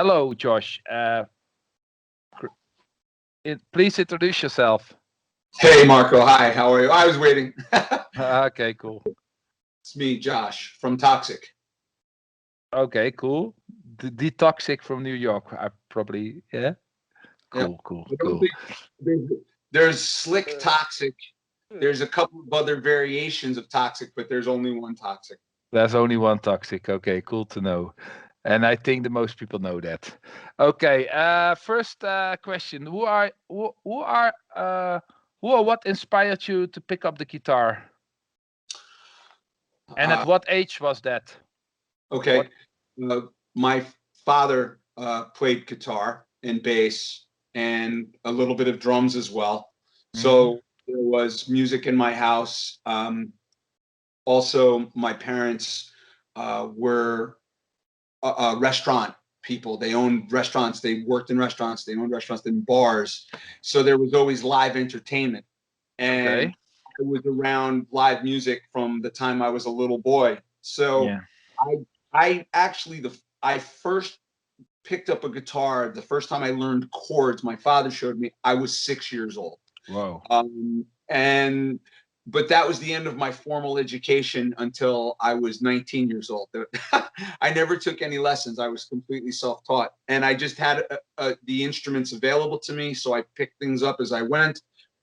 Hello, Josh. Please introduce yourself. Hey, Marco. Hi. How are you? I was waiting. Okay, cool. It's me, Josh, from Toxik. Okay, cool. The Toxik from New York. I probably, yeah. Yep. Cool. There's slick Toxik. There's a couple of other variations of Toxik, but there's only one Toxik. There's only one Toxik. Okay, cool to know. And I think the most people know that. Okay. First question: who or what inspired you to pick up the guitar? And at what age was that? Okay. My father played guitar and bass and a little bit of drums as well. So there was music in my house. Also, my parents were restaurant people. They owned restaurants. They worked in restaurants. They owned restaurants and bars. So there was always live entertainment. And I was around live music from the time I was a little boy. So I actually I first picked up a guitar the first time I learned chords. My father showed me. I was 6 years old. Wow. But that was the end of my formal education until I was 19 years old. I never took any lessons. I was completely self-taught, and I just had the instruments available to me, so I picked things up as I went.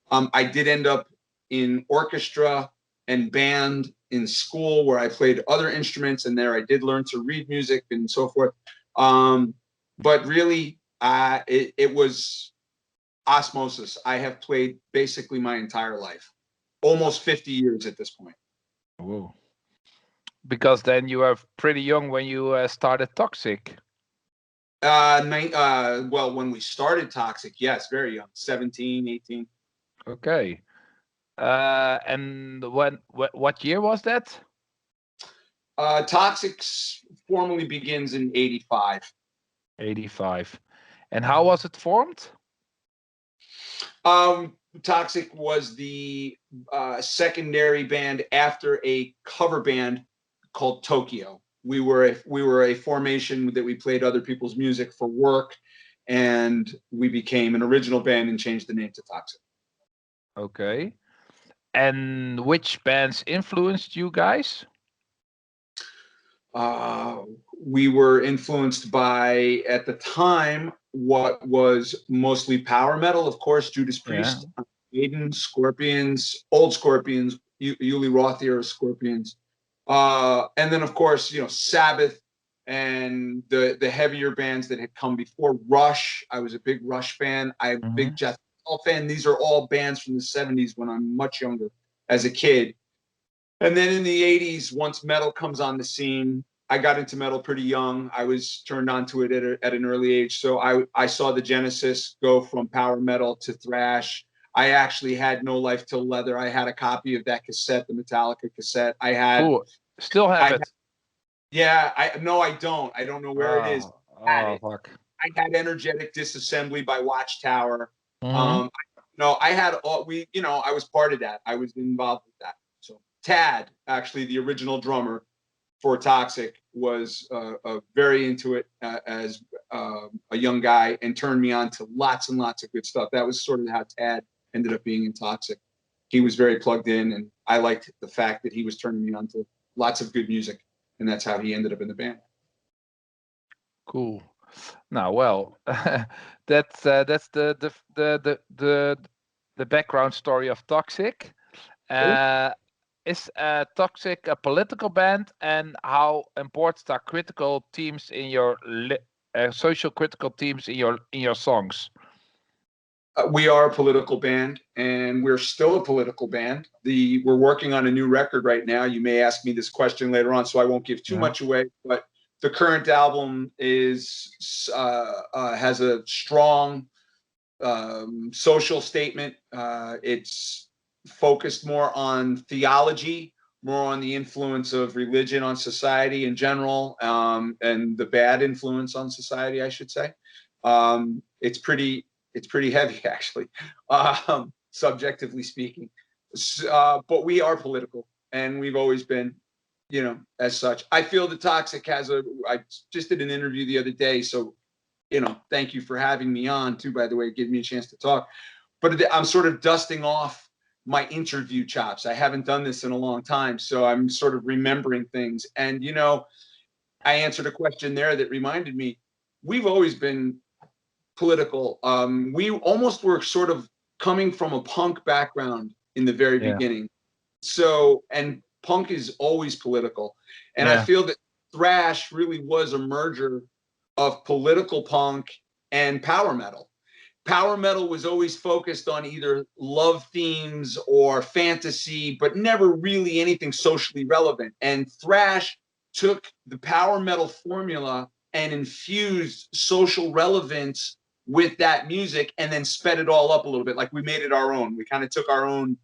I did end up in orchestra and band in school where I played other instruments, and there I did learn to read music and so forth. But really, it was osmosis. I have played basically my entire life. Almost 50 years at this point. Whoa. Because then you were pretty young when you started Toxik. Well, when we started Toxik, yes, very young, 17, 18. Okay. And what year was that? Toxik formally begins in 85. 85. And how was it formed? Toxik was the secondary band after a cover band called Tokyo. We were a formation that we played other people's music for work, and we became an original band and changed the name to Toxik. Okay. And which bands influenced you guys? We were influenced by, at the time, what was mostly power metal, of course, Judas Priest, Maiden, Scorpions, old Scorpions, Uli Roth era Scorpions, and then of course, Sabbath and the heavier bands that had come before. Rush, I was a big Rush fan. I'm a big Jeff Beck fan. These are all bands from the 70s when I'm much younger as a kid. And then in the 80s, once metal comes on the scene, I got into metal pretty young. I was turned on to it at an early age. So I saw the genesis go from power metal to thrash. I actually had No Life Till Leather. I had a copy of that cassette, the Metallica cassette. I had. Cool. Still have it. Yeah. No, I don't. I don't know where it is. Fuck. I had Energetic Disassembly by Watchtower. No, I had all. I was part of that. I was involved with that. So Tad, actually, the original drummer for Toxik, was very into it as a young guy, and turned me on to lots and lots of good stuff. That was sort of how Tad ended up being in Toxik. He was very plugged in, and I liked the fact that he was turning me on to lots of good music, and that's how he ended up in the band. Cool. Now, well, that's the background story of Toxik. Is Toxik a political band, and how important are critical themes in your social critical themes in your songs? We are a political band, and we're still a political band. We're working on a new record right now. You may ask me this question later on, so I won't give too much away. But the current album has a strong social statement. It's focused more on theology, more on the influence of religion on society in general, and the bad influence on society, I should say. It's pretty heavy, actually, subjectively speaking. But we are political, and we've always been, as such. I feel that Toxik I just did an interview the other day, so thank you for having me on too, by the way, give me a chance to talk. But I'm sort of dusting off my interview chops. I haven't done this in a long time, so I'm sort of remembering things. And, I answered a question there that reminded me, we've always been political. We almost were sort of coming from a punk background in the very beginning. So, and punk is always political. And I feel that thrash really was a merger of political punk and power metal. Power metal was always focused on either love themes or fantasy, but never really anything socially relevant. And thrash took the power metal formula and infused social relevance with that music and then sped it all up a little bit. Like we made it our own. We kind of took our own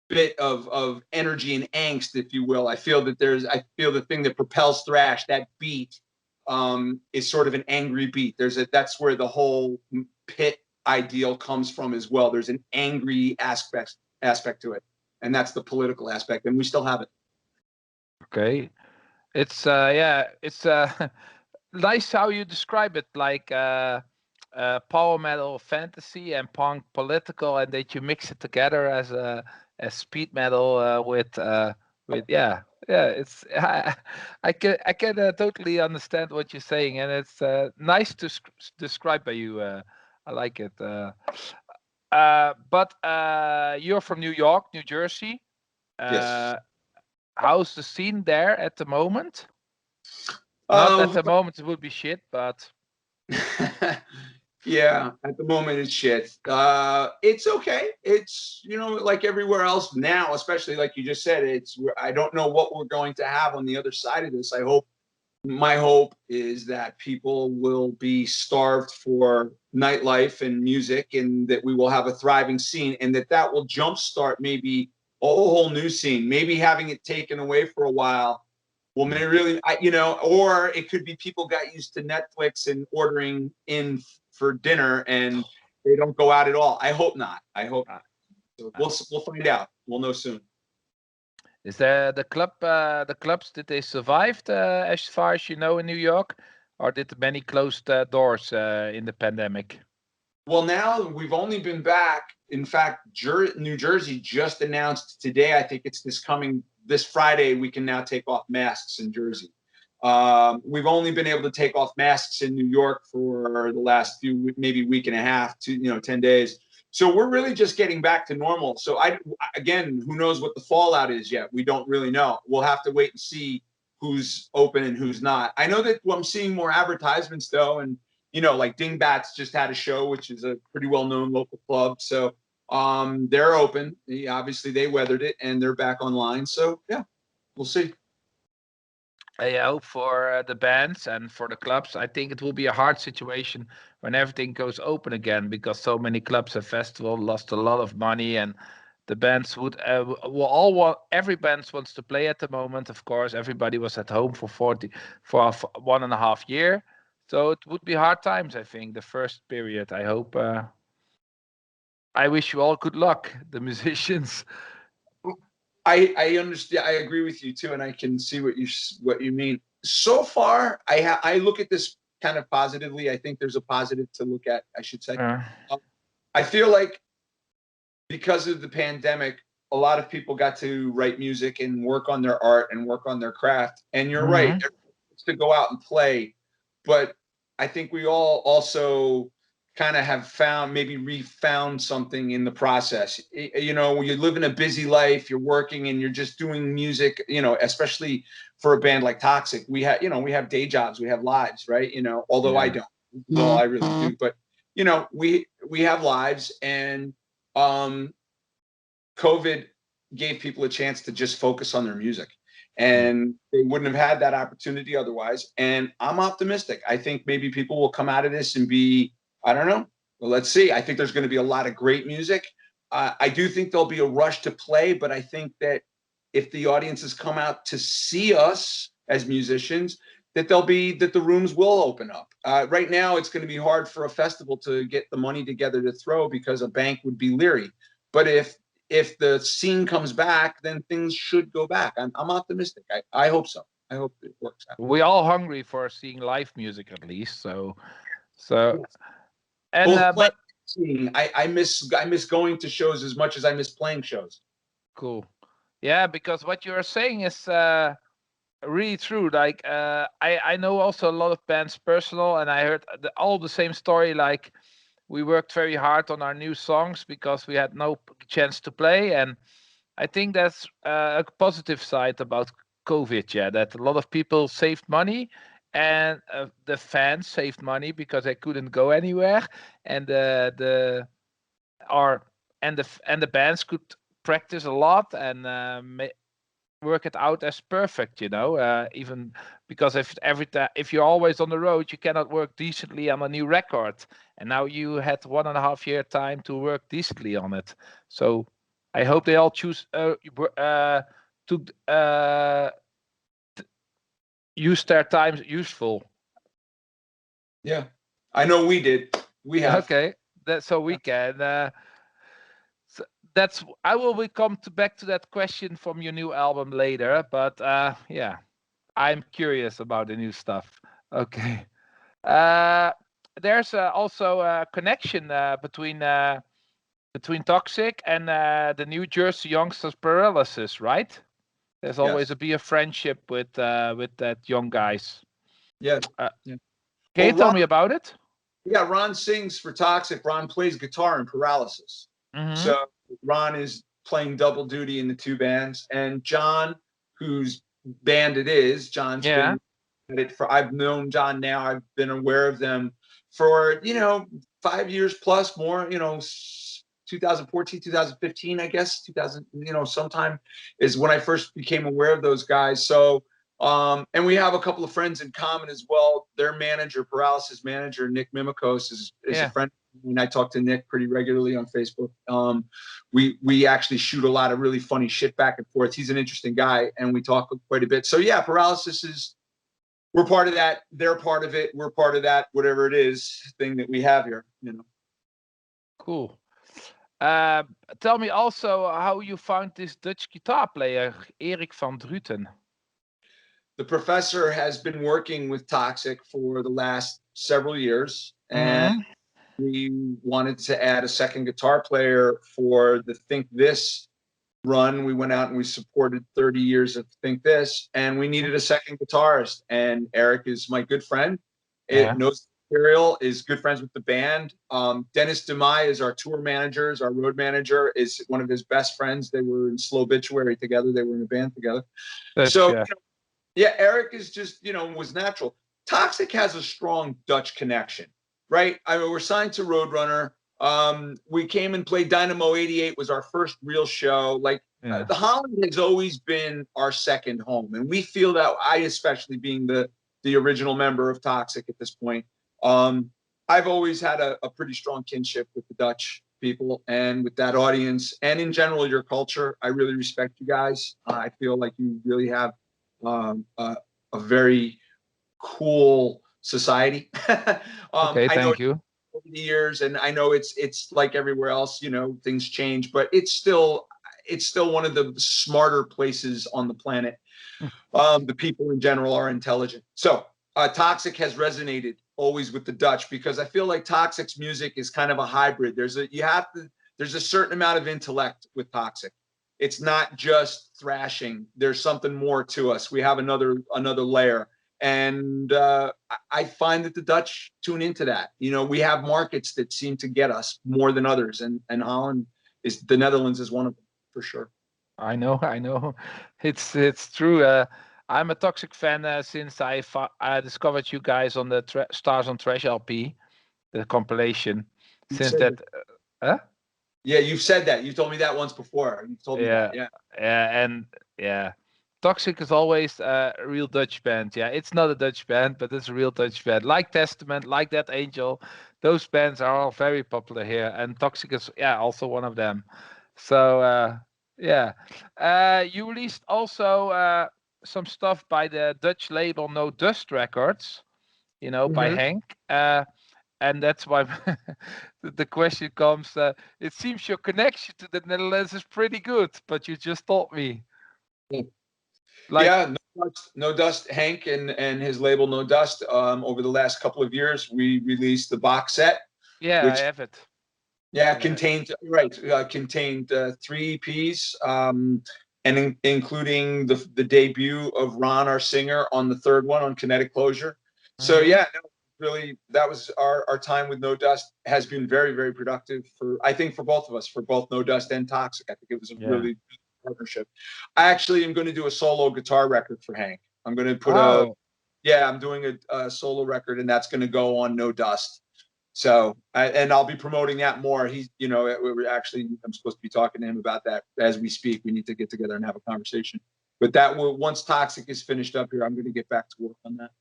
bit of energy and angst, if you will. I feel the thing that propels thrash, that beat, is sort of an angry beat. That's where the whole pit ideal comes from as well. There's an angry aspect to it, and that's the political aspect, and we still have it. Okay, it's it's nice how you describe it, like power metal fantasy and punk political, and that you mix it together as speed metal with it's I can totally understand what you're saying, and it's nice to describe by you. I like it. But you're from New York, New Jersey. Yes. How's the scene there at the moment? Not at the moment, it would be shit, but yeah, at the moment it's shit. It's okay. It's, like everywhere else now, especially like you just said, I don't know what we're going to have on the other side of this. My hope is that people will be starved for nightlife and music, and that we will have a thriving scene, and that will jumpstart maybe a whole new scene. Maybe having it taken away for a while will really, or it could be people got used to Netflix and ordering in for dinner and they don't go out at all. I hope not. So we'll find out. We'll know soon. Is there the clubs, did they survive as far as you know in New York, or did many closed doors in the pandemic? Well, now we've only been back. In fact, New Jersey just announced today, I think it's this Friday, we can now take off masks in Jersey. We've only been able to take off masks in New York for the last maybe week and a half to 10 days. So we're really just getting back to normal. So again, who knows what the fallout is yet? We don't really know. We'll have to wait and see who's open and who's not. I know that I'm seeing more advertisements though, and like Dingbats just had a show, which is a pretty well-known local club. So they're open. Obviously, they weathered it and they're back online. So yeah, we'll see. I hope for the bands and for the clubs. I think it will be a hard situation when everything goes open again, because so many clubs and festivals lost a lot of money, and the bands will all want. Every band wants to play at the moment. Of course, everybody was at home for 1.5 years, so it would be hard times. I think the first period. I hope. I wish you all good luck, the musicians. I understand. I agree with you too, and I can see what you mean. So far, I look at this kind of positively. I think there's a positive to look at, I should say. I feel like because of the pandemic, a lot of people got to write music and work on their art and work on their craft. And you're right, it's to go out and play. But I think we all also kind of have refound something in the process. You live in a busy life, you're working and you're just doing music, especially for a band like Toxik. We have day jobs, we have lives, right? Although I don't. Well, I really do. But, we have lives, and COVID gave people a chance to just focus on their music, and they wouldn't have had that opportunity otherwise. And I'm optimistic. I think maybe people will come out of this and be, I don't know. Well, let's see. I think there's going to be a lot of great music. I do think there'll be a rush to play, but I think that if the audiences come out to see us as musicians, that the rooms will open up. Right now, it's going to be hard for a festival to get the money together to throw, because a bank would be leery. But if the scene comes back, then things should go back. I'm optimistic. I hope so. I hope it works out. We're all hungry for seeing live music, at least. So So and Both playing but and seeing. I miss going to shows as much as I miss playing shows. cool. Yeah, because what you are saying is really true. Like I know also a lot of bands personal, and I heard all the same story. Like we worked very hard on our new songs because we had no chance to play, and I think that's a positive side about COVID. Yeah, that a lot of people saved money, and the fans saved money because they couldn't go anywhere, and the our and the bands could practice a lot and work it out as perfect. Even because if you're always on the road, you cannot work decently on a new record, and now you had 1.5 year time to work decently on it. So I hope they all choose to use their time useful. Yeah, I know we did. We have. Okay, that so we can. So that's I will come back to that question from your new album later, but yeah, I'm curious about the new stuff. Okay. Uh, there's also a connection between Toxic and the New Jersey youngsters Paralysis, right? There's always Yes. a friendship with that young guys. Yeah. Uh, Yeah. can you Well, tell me about it? yeah, Ron sings for Toxic. Ron plays guitar in Paralysis. Mm-hmm. So Ron is playing double duty in the two bands. And John, whose band it is, John's Yeah. been at it for, I've known John now. I've been aware of them for, 5 years plus more, 2014, 2015, I guess, 2000, sometime is when I first became aware of those guys. So and we have a couple of friends in common as well. Their manager, Paralysis manager, Nick Mimikos, is a Yeah. friend. And I talk to Nick pretty regularly on Facebook. We actually shoot a lot of really funny shit back and forth. He's an interesting guy, and we talk quite a bit. So yeah, Paralysis is, we're part of that. They're part of it. We're part of that. Whatever it is, thing that we have here. Cool. Uh, Tell me also how you found this Dutch guitar player, Erik van Druten. The professor has been working with Toxic for the last several years, and Mm-hmm. we wanted to add a second guitar player for the Think This run. We went out and we supported 30 years of Think This, and we needed a second guitarist. And Eric is my good friend. It Yeah. knows the material, is good friends with the band. Dennis DeMai is our tour manager, is our road manager, is one of his best friends. They were in Slow Obituary together. They were in a band together. Dutch, So yeah. yeah, Eric is just, was natural. Toxic has a strong Dutch connection, right? I mean, we're signed to Roadrunner. We came and played Dynamo 88 was our first real show. Like Yeah. the Holland has always been our second home. And we feel that, I especially being the original member of Toxic at this point, I've always had a pretty strong kinship with the Dutch people and with that audience. And in general, your culture, I really respect you guys. I feel like you really have a very cool society. Okay, I know thank you. over the years, and I know it's like everywhere else. Things change, but it's still one of the smarter places on the planet. The people in general are intelligent. So Toxic has resonated always with the Dutch because I feel like Toxic's music is kind of a hybrid. There's a certain amount of intellect with Toxic. It's not just thrashing. There's something more to us. We have another layer. And I find that the Dutch tune into that. We have markets that seem to get us more than others. And Holland the Netherlands is one of them for sure. I know, I know. It's true. I'm a Toxic fan since I discovered you guys on the Stars on Trash LP, the compilation. Since that, huh? Yeah, you've said that. You told me that once before. You've told me Yeah, that. Yeah. yeah, and yeah, Toxic is always a real Dutch band. Yeah, it's not a Dutch band, but it's a real Dutch band. Like Testament, like That Angel, those bands are all very popular here, and Toxic is also one of them. So yeah, you released also some stuff by the Dutch label No Dust Records, by Mm-hmm. Henk. And that's why the question comes. It seems your connection to the Netherlands is pretty good, but you just told me. Like, Yeah. No Dust, Hank and his label No Dust. Over the last couple of years, we released the box set, Yeah, I which have it. contained 3 EPs, and including the debut of Ron, our singer, on the third one on Kinetic Closure. So Mm-hmm. yeah, no, really, that was our time with No Dust has been very, very productive I think for both of us, for both No Dust and Toxik. I think it was a really good partnership. I actually am going to do a solo guitar record for Hank. I'm going to put I'm doing a solo record, and that's going to go on No Dust. So, and I'll be promoting that more. He's, we're actually, I'm supposed to be talking to him about that as we speak. We need to get together and have a conversation. But that will, once Toxik is finished up here, I'm going to get back to work on that.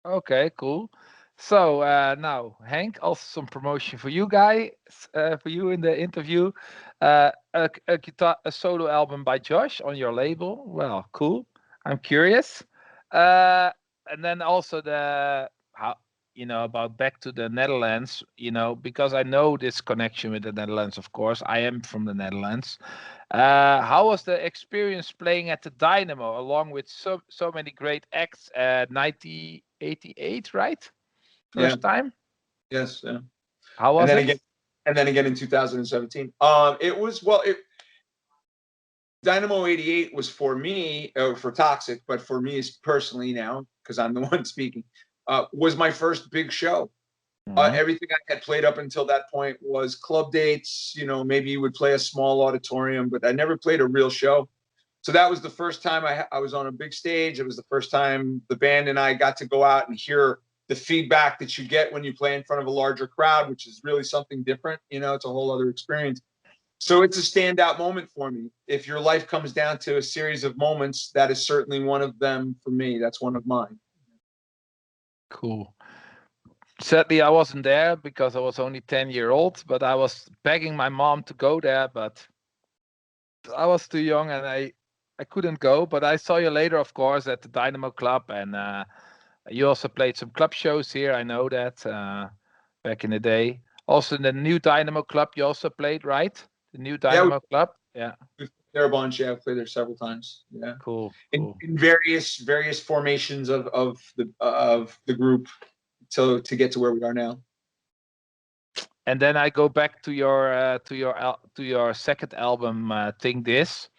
Okay, cool. So now, Hank, also some promotion for you guys, for you in the interview. A solo album by Josh on your label. Well, cool. I'm curious. And then also how about back to the Netherlands. Because I know this connection with the Netherlands. Of course, I am from the Netherlands. How was the experience playing at the Dynamo along with so many great acts? 1988, right? First time. Yes. Yeah. How was it? And then again in 2017. It was Dynamo 88 was for me, for Toxik, but for me personally now, because I'm the one speaking, was my first big show. Everything I had played up until that point was club dates. Maybe you would play a small auditorium, but I never played a real show. So that was the first time I was on a big stage. It was the first time the band and I got to go out and hear the feedback that you get when you play in front of a larger crowd, which is really something different. It's a whole other experience. So it's a standout moment for me. If your life comes down to a series of moments, that is certainly one of them for me. That's one of mine. Cool. Sadly, I wasn't there because I was only 10-year old, but I was begging my mom to go there, but I was too young and I couldn't go. But I saw you later, of course, at the Dynamo Club, and you also played some club shows here. I know that back in the day. Also, in the new Dynamo Club, you also played, right? The new Dynamo Club. Yeah. We've played there a bunch. Yeah, I've played there several times. Yeah. Cool. In various formations of the group to get to where we are now. And then I go back to your second album, Think This.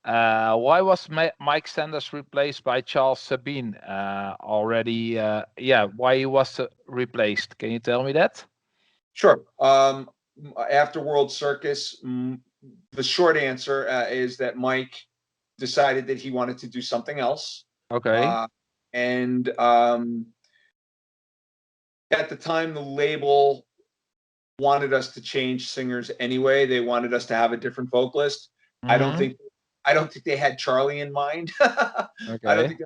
Why was Mike Sanders replaced by Charles Sabine already? Why he was replaced? Can you tell me that? Sure. After World Circus, the short answer is that Mike decided that he wanted to do something else. Okay. And at the time, the label wanted us to change singers anyway. They wanted us to have a different vocalist. I don't think they had Charlie in mind. Okay. I don't think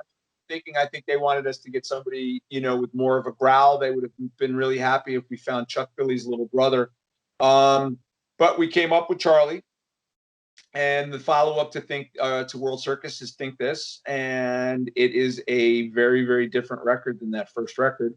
thinking. I think they wanted us to get somebody, with more of a growl. They would have been really happy if we found Chuck Billy's little brother. But we came up with Charlie. And the follow-up to World Circus is Think This, and it is a very, very different record than that first record,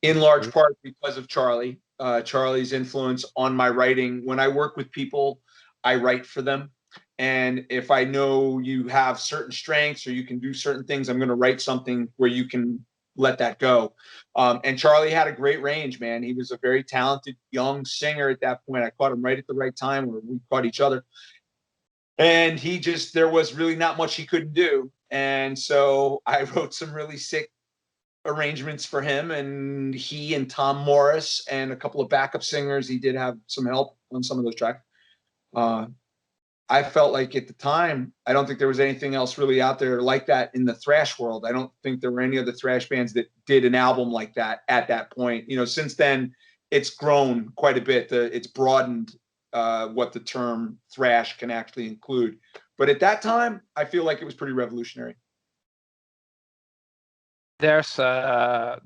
in large part because of Charlie. Charlie's influence on my writing. When I work with people, I write for them. And if I know you have certain strengths or you can do certain things, I'm going to write something where you can let that go. And Charlie had a great range, man. He was a very talented young singer at that point. I caught him right at the right time, or we caught each other. And there was really not much he couldn't do. And so I wrote some really sick arrangements for him, and he and Tom Morris and a couple of backup singers, he did have some help on some of those tracks. I felt like at the time, I don't think there was anything else really out there like that in the thrash world. I don't think there were any other thrash bands that did an album like that at that point. Since then, it's grown quite a bit. It's broadened what the term thrash can actually include. But at that time, I feel like it was pretty revolutionary. There's a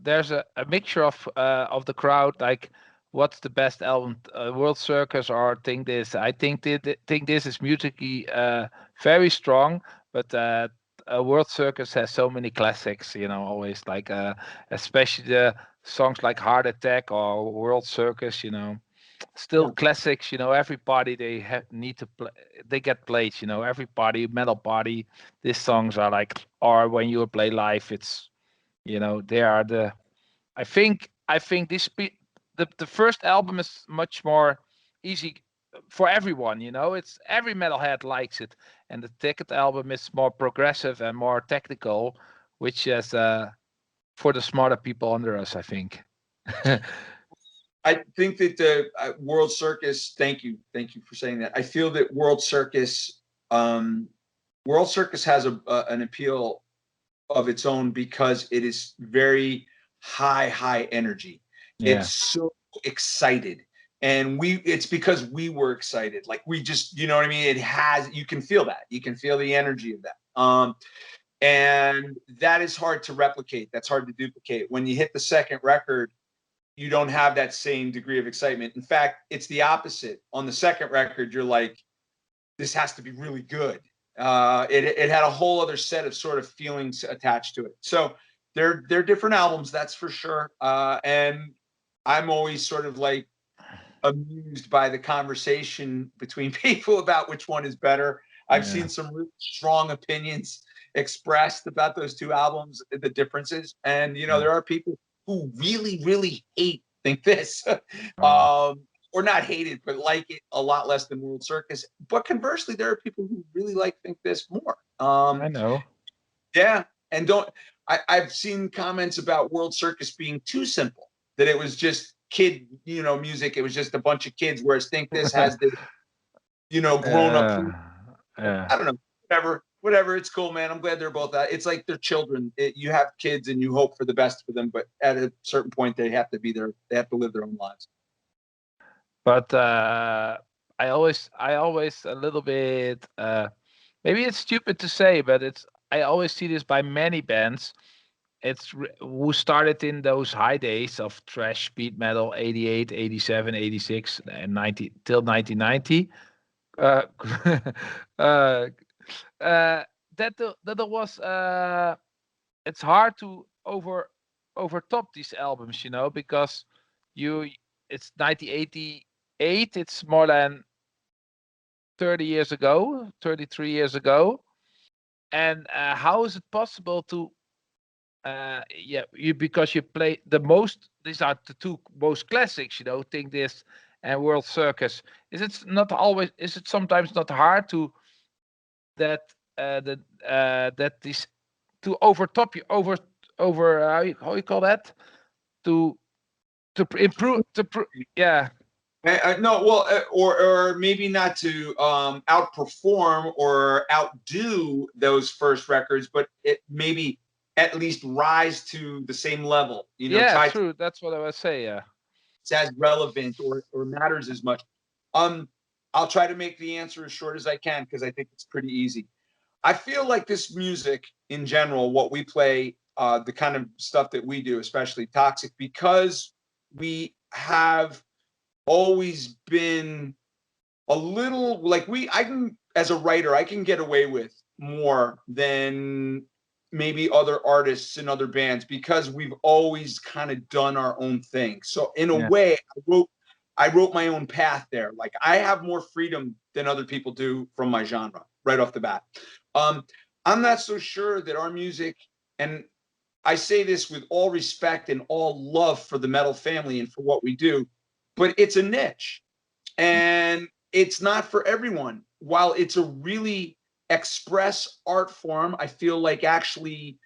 mixture of the crowd, like what's the best album, World Circus or Think This. I think This is musically very strong, but World Circus has so many classics, always, like especially the songs like Heart Attack or World Circus. still classics. Everybody they need to play. They get played. Every party, metal party. These songs are like, or when you play live, it's they are the. I think the first album is much more easy for everyone. It's every metalhead likes it, and the Ticket album is more progressive and more technical, which is for the smarter people under us, I think. I think that the World Circus. Thank you for saying that. I feel that World Circus has an appeal of its own because it is very high energy. Yeah. It's so excited, and it's because we were excited. Like we just, you know what I mean? You can feel that. You can feel the energy of that. And that is hard to replicate. That's hard to duplicate. When you hit the second record, you don't have that same degree of excitement. In fact, it's the opposite. On the second record, you're like, this has to be really good. It had a whole other set of sort of feelings attached to it. So they're different albums, that's for sure. And I'm always sort of like amused by the conversation between people about which one is better. I've seen some really strong opinions expressed about those two albums, the differences. And, there are people who really think this. Or not hate it, but like it a lot less than World Circus. But conversely, there are people who really think this more. I know. Yeah, and I've seen comments about World Circus being too simple, that it was just kid, music. It was just a bunch of kids, whereas Think This has this, grown up. Yeah. I don't know, whatever. It's cool, man. I'm glad they're both out. It's like they're children. You have kids and you hope for the best for them, but at a certain point, they have to live their own lives. But I always a little bit. Maybe it's stupid to say, but I always see this by many bands. It's who started in those high days of thrash speed metal, 88, 87, 86, and 90 till 1990. Uh, that there was. It's hard to overtop these albums, because it's 1988. It's more than 30 years ago, 33 years ago. And how is it possible to because you play these are the two most classics, Think This and World Circus. Is it sometimes not hard to that this to overtop you over how you call that, to improve yeah. No, well, or maybe not to outperform or outdo those first records, but it maybe at least rise to the same level. Yeah, true. That's what I was saying. Yeah, it's as relevant or matters as much. I'll try to make the answer as short as I can because I think it's pretty easy. I feel like this music in general, what we play, the kind of stuff that we do, especially Toxik, because we have always been a little like as a writer, I can get away with more than maybe other artists and other bands because we've always kind of done our own thing. So in a way, I wrote my own path there. Like I have more freedom than other people do from my genre right off the bat. I'm not so sure that our music, and I say this with all respect and all love for the metal family and for what we do, but it's a niche and it's not for everyone. While it's a really express art form, I feel like actually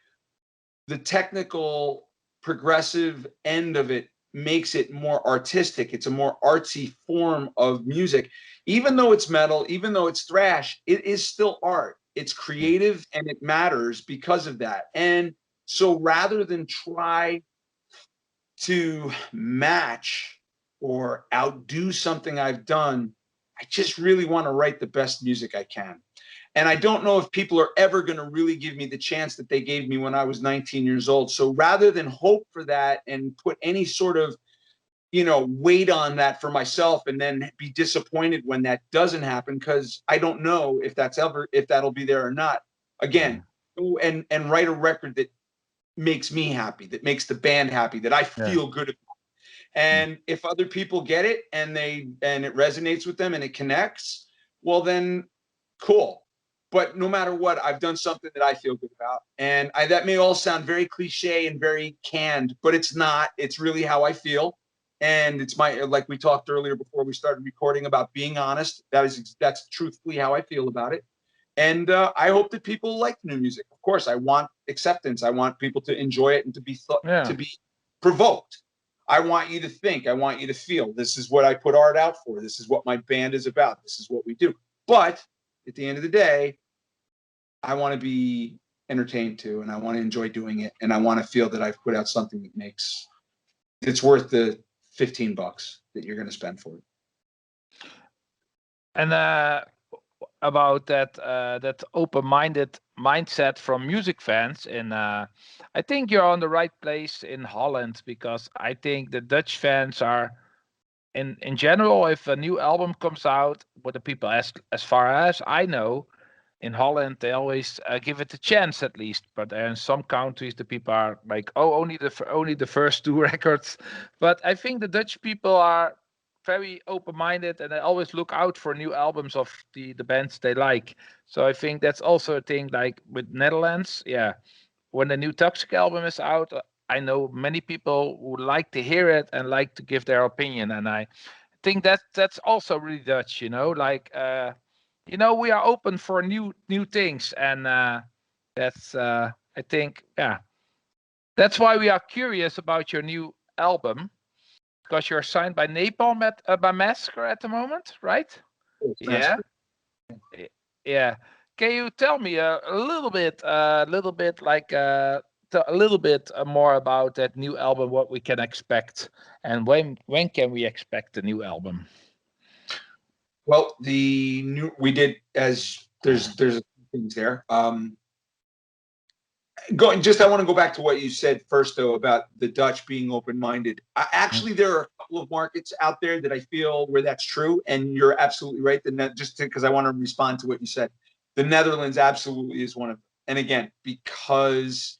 the technical progressive end of it makes it more artistic. It's a more artsy form of music. Even though it's metal, even though it's thrash, it is still art. It's creative and it matters because of that. And so rather than try to match or outdo something I've done, I just really want to write the best music I can. And I don't know if people are ever going to really give me the chance that they gave me when I was 19 years old. So rather than hope for that and put any sort of, weight on that for myself and then be disappointed when that doesn't happen, because I don't know if that'll be there or not. Again, go and write a record that makes me happy, that makes the band happy, that I feel good about. And if other people get it and it resonates with them and it connects, well then cool. But no matter what, I've done something that I feel good about. And that may all sound very cliche and very canned, but it's not. It's really how I feel. And it's like we talked earlier before we started recording about being honest. That's truthfully how I feel about it. And I hope that people like new music. Of course, I want acceptance. I want people to enjoy it and to be provoked. I want you to think. I want you to feel. This is what I put art out for. This is what my band is about. This is what we do. But at the end of the day, I want to be entertained too, and I want to enjoy doing it, and I want to feel that I've put out something that's worth the $15 that you're going to spend for it. And about that open-minded mindset from music fans, and I think you're on the right place in Holland, because I think the Dutch fans are, in general, if a new album comes out, what the people, as far as I know, in Holland, they always give it a chance at least. But in some countries, the people are like, oh, only the first 2 records. But I think the Dutch people are very open-minded, and they always look out for new albums of the bands they like. So I think that's also a thing. Like with Netherlands, yeah, when the new Toxik album is out, I know many people who like to hear it and like to give their opinion, and I think that's also really Dutch, like we are open for new things, and that's I think, yeah, that's why we are curious about your new album, because you're signed by Napalm by Massacre at the moment, right? Yeah. Yeah. Can you tell me a little bit like a little bit more about that new album, what we can expect, and when can we expect the new album? Well, we did, as there's a few things there. I want to go back to what you said first, though, about the Dutch being open-minded. Actually, there are a couple of markets out there that I feel where that's true, and you're absolutely right. Just because I want to respond to what you said, the Netherlands absolutely is one of them. And again, because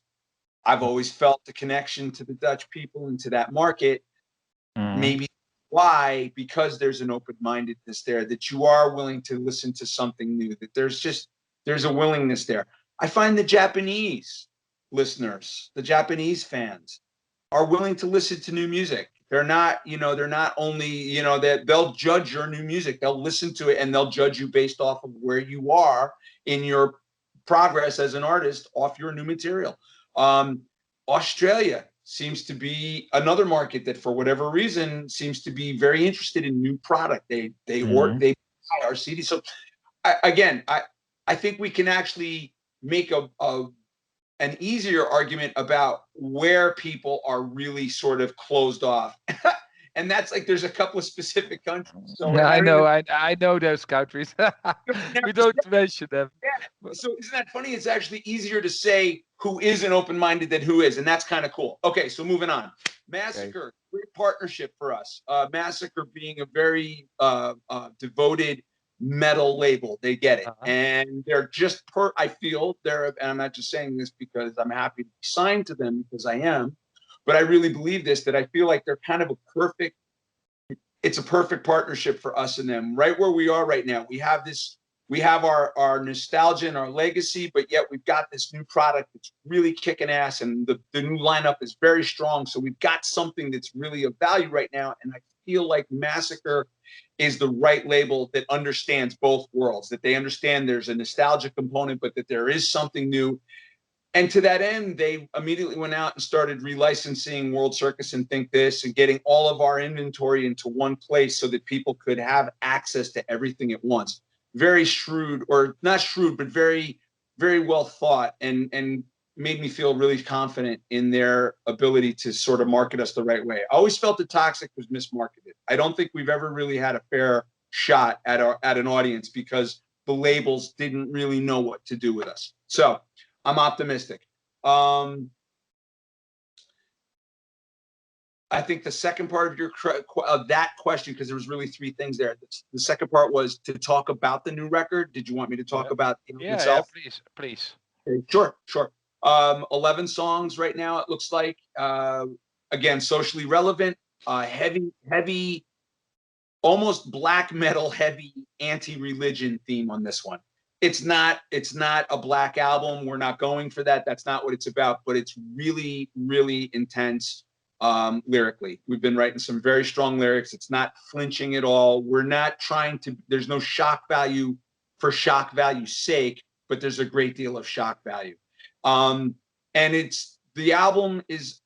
I've always felt the connection to the Dutch people and to that market, maybe why, because there's an open-mindedness there, that you are willing to listen to something new, that there's a willingness there. I find the Japanese listeners, the Japanese fans, are willing to listen to new music. They're not only, that they'll judge your new music. They'll listen to it and they'll judge you based off of where you are in your progress as an artist off your new material. Australia seems to be another market that, for whatever reason, seems to be very interested in new product. They buy our CD. So I think we can actually make an easier argument about where people are really sort of closed off. And that's like, there's a couple of specific countries. So I know those countries. We don't mention them. Yeah. So isn't that funny? It's actually easier to say who isn't open-minded than who is, and that's kind of cool. Okay, so moving on. Massacre, great partnership for us. Massacre being a very devoted metal label. They get it. And they're just I feel and I'm not just saying this because I'm happy to be signed to them, because I am, but I really believe this, that I feel like they're kind of it's a perfect partnership for us and them, right where we are right now. We have our nostalgia and our legacy, but yet we've got this new product that's really kicking ass, and the new lineup is very strong. So we've got something that's really of value right now. And I feel like Massacre is the right label that understands both worlds, that they understand there's a nostalgia component, but that there is something new. And to that end, they immediately went out and started relicensing World Circus and Think This, and getting all of our inventory into one place so that people could have access to everything at once. Very shrewd, or not shrewd, but very, very well thought, and made me feel really confident in their ability to sort of market us the right way. I always felt that Toxik was mismarketed. I don't think we've ever really had a fair shot at an audience, because the labels didn't really know what to do with us. So I'm optimistic. I think the second part of that question, because there was really 3 things there. The second part was to talk about the new record. Did you want me to talk about itself? Yeah, please. Okay, sure. 11 songs right now, it looks like. Again, socially relevant. heavy, almost black metal heavy anti-religion theme on this one. It's not a black album. We're not going for that. That's not what it's about, but it's really, really intense lyrically. We've been writing some very strong lyrics. It's not flinching at all. We're not trying to, there's no shock value for shock value's sake, but there's a great deal of shock value. And the album is,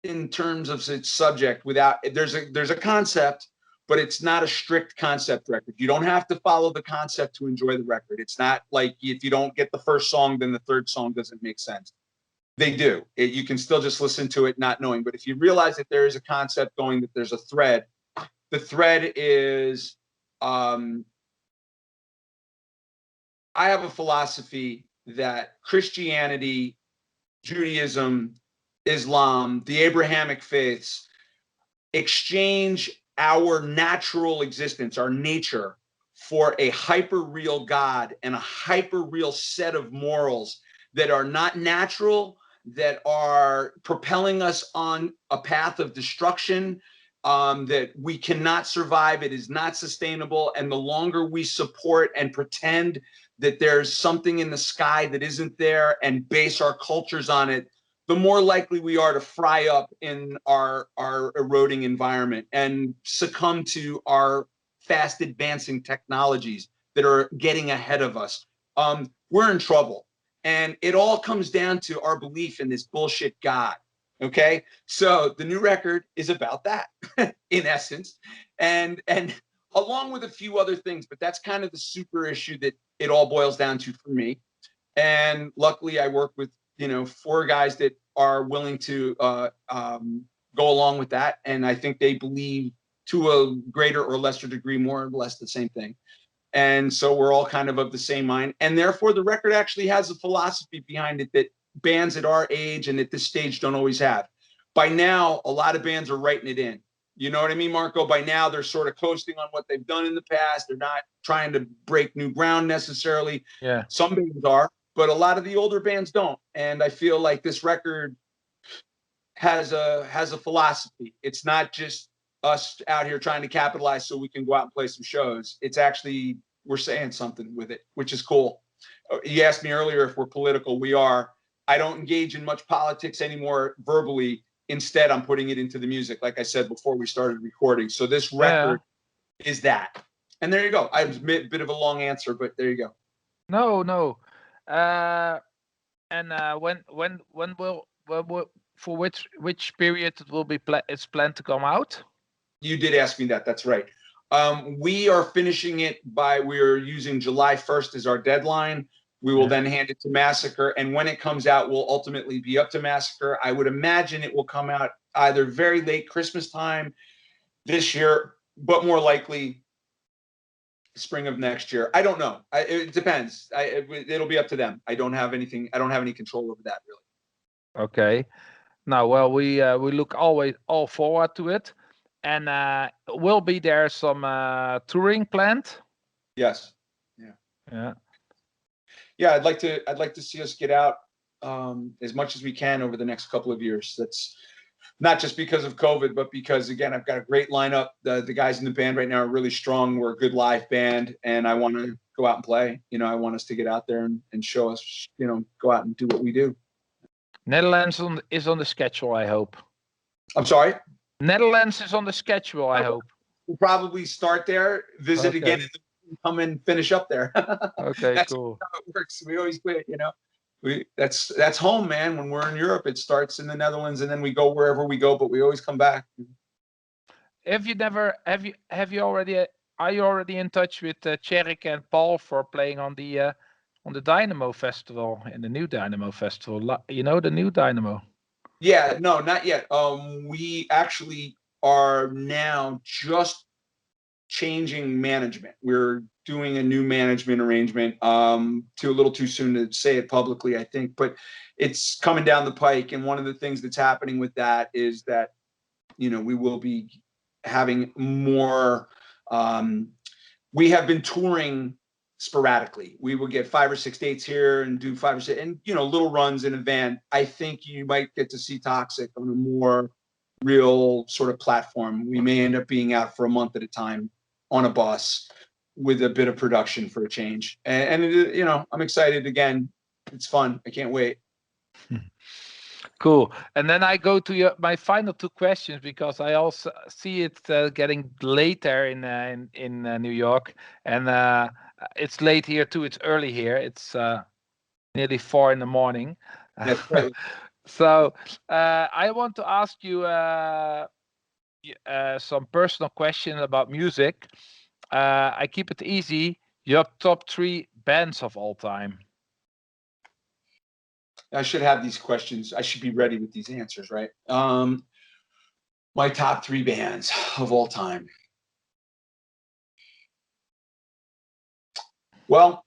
in terms of its subject, without, there's a concept, but it's not a strict concept record. You don't have to follow the concept to enjoy the record. It's not like if you don't get the first song, then the third song doesn't make sense. They do. You can still just listen to it not knowing. But if you realize that there is a concept going, that there's a thread, the thread is, I have a philosophy that Christianity, Judaism, Islam, the Abrahamic faiths exchange our natural existence, our nature, for a hyper-real God and a hyper-real set of morals that are not natural, that are propelling us on a path of destruction, that we cannot survive. It is not sustainable. And the longer we support and pretend that there's something in the sky that isn't there and base our cultures on it, the more likely we are to fry up in our eroding environment and succumb to our fast advancing technologies that are getting ahead of us. We're in trouble. And it all comes down to our belief in this bullshit God. Okay. So the new record is about that in essence. And along with a few other things, but that's kind of the super issue that it all boils down to for me. And luckily I work with, 4 guys that are willing to go along with that. And I think they believe to a greater or lesser degree, more or less the same thing. And so we're all kind of the same mind. And therefore the record actually has a philosophy behind it that bands at our age and at this stage don't always have. By now, a lot of bands are writing it in. You know what I mean, Marco? By now, they're sort of coasting on what they've done in the past. They're not trying to break new ground necessarily. Yeah. Some bands are, but a lot of the older bands don't. And I feel like this record has a philosophy. It's not just us out here trying to capitalize so we can go out and play some shows. It's actually, we're saying something with it, which is cool. You asked me earlier if we're political. We are. I don't engage in much politics anymore verbally. Instead, I'm putting it into the music, like I said before we started recording. So this record is that. And there you go. I was a bit of a long answer, but there you go. No. When will for which period it will be it's planned to come out? You did ask me that. That's right. We are finishing it we're using July 1st as our deadline. We will then hand it to Massacre. And when it comes out, we'll ultimately be up to Massacre. I would imagine it will come out either very late Christmas time this year, but more likely spring of next year. I don't know. It depends. It'll be up to them. I don't have any control over that, really. Okay. Now, well, we look all forward to it. And will be there some touring planned? Yes. Yeah. I'd like to see us get out as much as we can over the next couple of years. That's not just because of COVID, but because, again, I've got a great lineup. The guys in the band right now are really strong. We're a good live band, and I want to go out and play. I want us to get out there and show us, go out and do what we do. Netherlands is on the schedule, I hope. I'm sorry? Netherlands is on the schedule, I hope. We'll probably start there, visit again, and come and finish up there. Okay, that's cool. How it works. We always quit, that's home, man. When we're in Europe, it starts in the Netherlands, and then we go wherever we go, but we always come back. Are you already in touch with Tjerik and Paul for playing on the Dynamo Festival, in the new Dynamo Festival? The new Dynamo. Yeah, no, not yet. We actually are now just changing management. We're doing a new management arrangement. Too a little too soon to say it publicly, I think, but it's coming down the pike. And one of the things that's happening with that is that, we will be having more. We have been touring sporadically. We will get 5 or 6 dates here and do 5 or 6, and little runs in a van. I think you might get to see Toxik on a more real sort of platform. We may end up being out for a month at a time on a bus with a bit of production for a change. And you know, I'm excited again. It's fun. I can't wait. Cool. And then I go to my final two questions because I also see it getting later in New York, and it's late here too. It's early here. It's nearly 4 in the morning. That's right. So I want to ask you some personal question about music. I keep it easy. Your top 3 bands of all time. I should have these questions. I should be ready with these answers, right? My top 3 bands of all time. Well,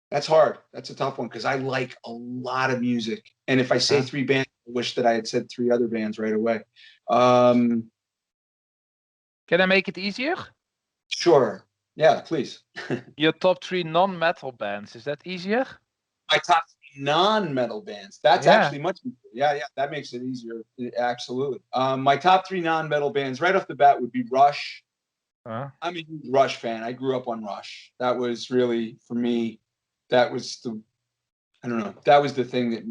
that's hard. That's a tough one because I like a lot of music. And if I say 3 bands, I wish that I had said 3 other bands right away. Can I make it easier? Sure. Yeah, please. Your top 3 non-metal bands. Is that easier? My top 3 non-metal bands. That's actually much easier. Yeah, that makes it easier. Absolutely. My top 3 non-metal bands right off the bat would be Rush. I'm a huge Rush fan. I grew up on Rush. That was really, for me, that was the thing that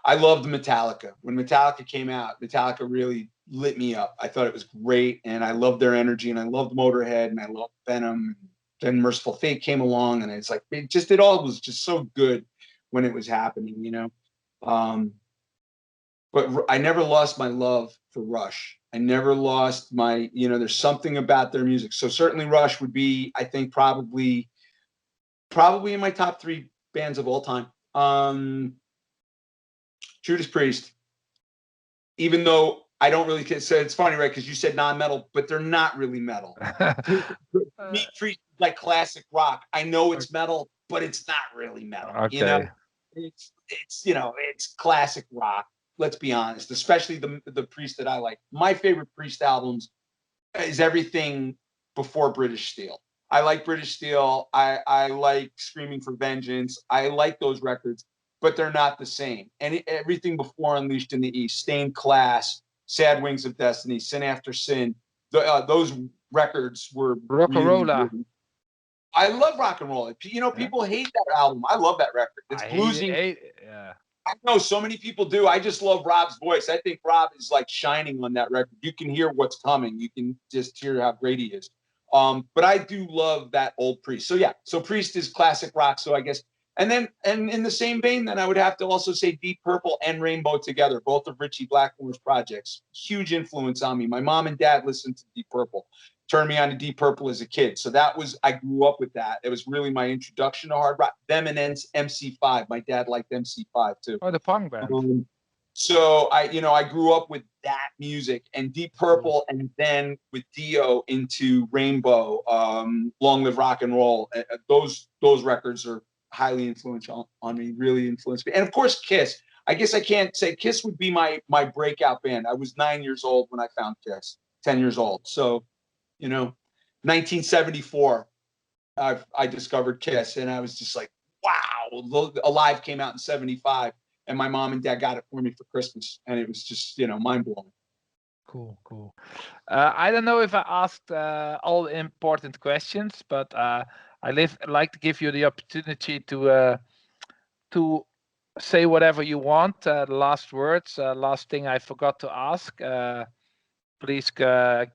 I loved. Metallica. When Metallica came out, Metallica really lit me up. I thought it was great, and I loved their energy, and I loved Motorhead, and I loved Venom. Then Merciful Fate came along, and it's like it all was just so good when it was happening, you know. But I never lost my love for Rush. I never lost my, you know, there's something about their music. So certainly Rush would be, I think, probably in my top 3 bands of all time. Judas Priest, even though I don't really, so it's funny, right? Because you said non-metal, but they're not really metal. Me, Priest is like classic rock. I know it's metal, but it's not really metal. Okay. You know, it's you know, it's classic rock. Let's be honest, especially the Priest that I like. My favorite Priest albums is everything before British Steel. I like British Steel. I like Screaming for Vengeance. I like those records, but they're not the same. And everything before Unleashed in the East, Stained Class, Sad Wings of Destiny, Sin After Sin, those records were really, really. I love Rock and Roll. You know, people hate that album. I love that record. It's bluesy. Yeah. I know so many people do. I just love Rob's voice. I think Rob is like shining on that record. You can hear what's coming. You can just hear how great he is. But I do love that old Priest. So yeah, so Priest is classic rock. So I guess, and in the same vein, then I would have to also say Deep Purple and Rainbow together, both of Ritchie Blackmore's projects. Huge influence on me. My mom and dad listened to Deep Purple. Turned me on to Deep Purple as a kid. So that was, I grew up with that. It was really my introduction to hard rock. Them and MC5. My dad liked MC5 too. Oh, the punk band. So I grew up with that music and Deep Purple, and then with Dio into Rainbow, Long Live Rock and Roll. Those records are highly influential on me, really influenced me. And of course, Kiss. I guess I can't say Kiss would be my breakout band. I was 9 years old when I found Kiss, 10 years old. So, 1974, I discovered Kiss, and I was just like, wow. Alive came out in 75, and my mom and dad got it for me for Christmas, and it was just, mind-blowing. Cool. I don't know if I asked all important questions, but I like to give you the opportunity to say whatever you want. The last words, last thing I forgot to ask. Please go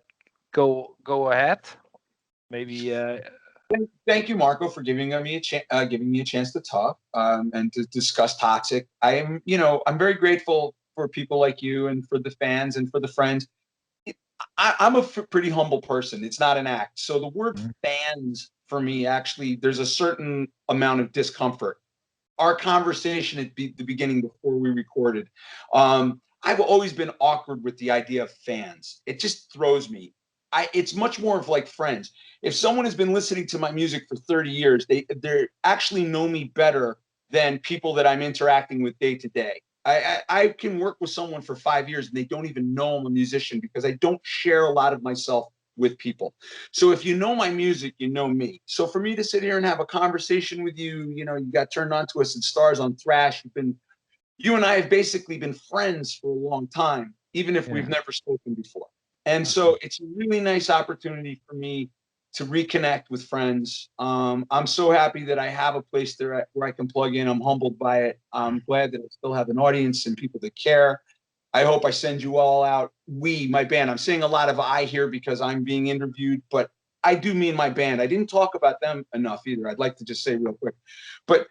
ahead. Maybe. Thank you, Marco, for giving me a chance to talk and to discuss Toxik. I'm very grateful for people like you and for the fans and for the friends. I'm a pretty humble person. It's not an act. So the word fans for me, actually, there's a certain amount of discomfort. Our conversation at the beginning before we recorded, I've always been awkward with the idea of fans. It just throws me. It's much more of like friends. If someone has been listening to my music for 30 years, they actually know me better than people that I'm interacting with day to day. I can work with someone for 5 years and they don't even know I'm a musician because I don't share a lot of myself with people. So if you know my music, you know me. So for me to sit here and have a conversation with you, you got turned on to us at Stars on Thrash. You've been you and I have basically been friends for a long time, even if we've never spoken before. And so it's a really nice opportunity for me to reconnect with friends. I'm so happy that I have a place there where I can plug in. I'm humbled by it. I'm glad that I still have an audience and people that care. I hope I send you all out. We, my band, I'm saying a lot of I here because I'm being interviewed, but I do mean my band. I didn't talk about them enough either. I'd like to just say real quick. But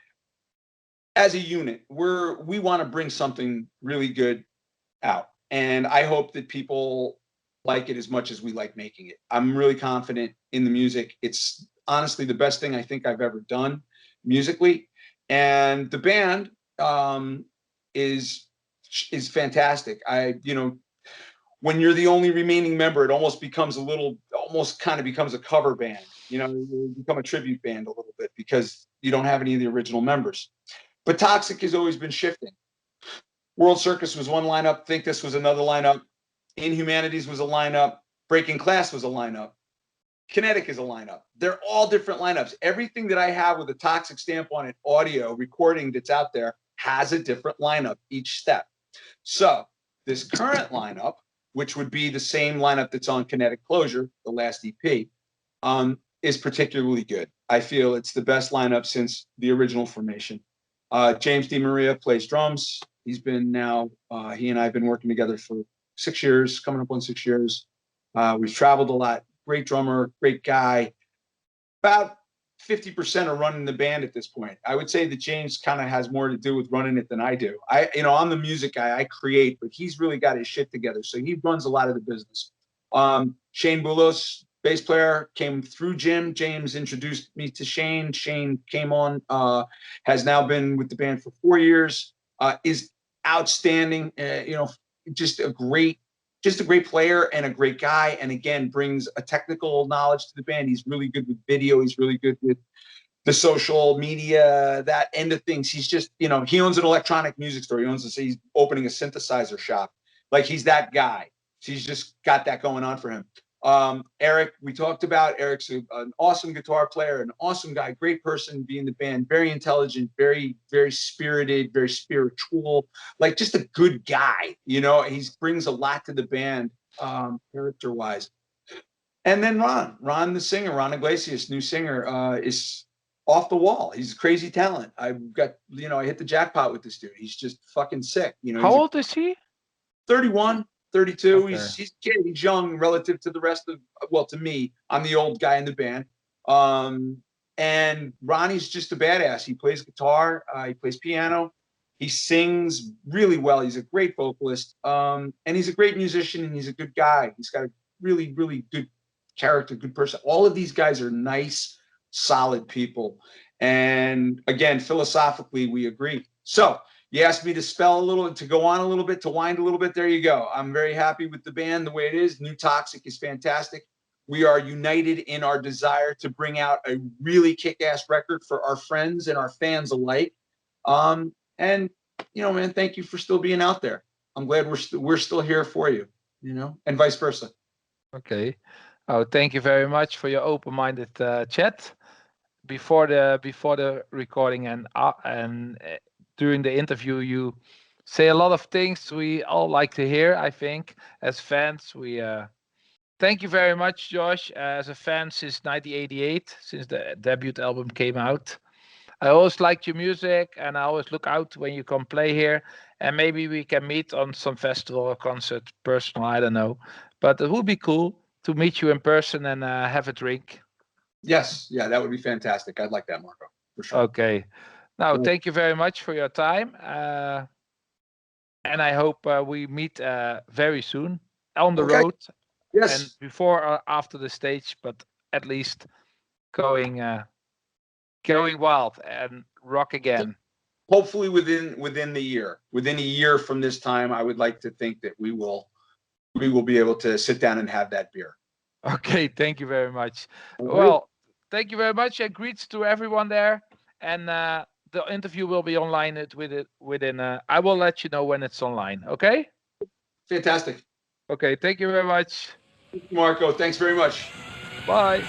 as a unit, we want to bring something really good out. And I hope that people like it as much as we like making it. I'm really confident in the music. It's honestly the best thing I think I've ever done musically. And the band is fantastic. When you're the only remaining member, it almost kind of becomes a cover band. You become a tribute band a little bit because you don't have any of the original members. But Toxik has always been shifting. World Circus was one lineup. Think This was another lineup. Inhumanities was a lineup. Breaking Class was a lineup. Kinetic is a lineup. They're all different lineups. Everything that I have with a Toxik stamp on it, audio, recording that's out there, has a different lineup each step. So this current lineup, which would be the same lineup that's on Kinetic Closure, the last EP, is particularly good. I feel it's the best lineup since the original formation. James DeMaria plays drums. He and I have been working together for 6 years, coming up on 6 years. We've traveled a lot. Great drummer, great guy. About 50% are running the band at this point. I would say that James kind of has more to do with running it than I do. I'm the music guy. I create, but he's really got his shit together. So he runs a lot of the business. Shane Boulos, bass player, came through Jim. James introduced me to Shane. Shane came on, has now been with the band for 4 years, is outstanding, just a great player and a great guy. And again, brings a technical knowledge to the band. He's really good with video. He's really good with the social media, that end of things. He's just, he owns an electronic music store. He's opening a synthesizer shop. Like, he's that guy. He's just got that going on for him. Eric, we talked about. Eric's an awesome guitar player, an awesome guy, great person to be in the band, very intelligent, very, very spirited, very spiritual, like just a good guy. He brings a lot to the band, character-wise. And then Ron the singer, Ron Iglesias, new singer, is off the wall. He's a crazy talent. I hit the jackpot with this dude. He's just fucking sick. How old is he? 31. 32. Okay. He's a kid. He's young relative to the rest of, to me. I'm the old guy in the band. And Ronnie's just a badass. He plays guitar. He plays piano. He sings really well. He's a great vocalist. And he's a great musician, and he's a good guy. He's got a really, really good character, good person. All of these guys are nice, solid people. And again, philosophically, we agree. So you asked me to spell a little, to go on a little bit, to wind a little bit. There you go. I'm very happy with the band the way it is. New Toxik is fantastic. We are united in our desire to bring out a really kick-ass record for our friends and our fans alike. And man, thank you for still being out there. I'm glad we're still here for you, and vice versa. Okay. Oh, thank you very much for your open-minded chat before the recording and during the interview. You say a lot of things we all like to hear. I think as fans, we thank you very much, Josh. As a fan since 1988, since the debut album came out, I always liked your music, and I always look out when you come play here. And maybe we can meet on some festival or concert, personal. I don't know, but it would be cool to meet you in person and have a drink. Yes, yeah, that would be fantastic. I'd like that, Marco, for sure. Okay. Now, thank you very much for your time. And I hope we meet very soon on the road. Yes. And before or after the stage, but at least going wild and rock again. Hopefully within the year. Within a year from this time, I would like to think that we will be able to sit down and have that beer. Okay, thank you very much. Well, thank you very much, and greets to everyone there. And the interview will be online within. I will let you know when it's online. Okay. Fantastic. Okay, thank you very much. Marco, thanks very much. Bye.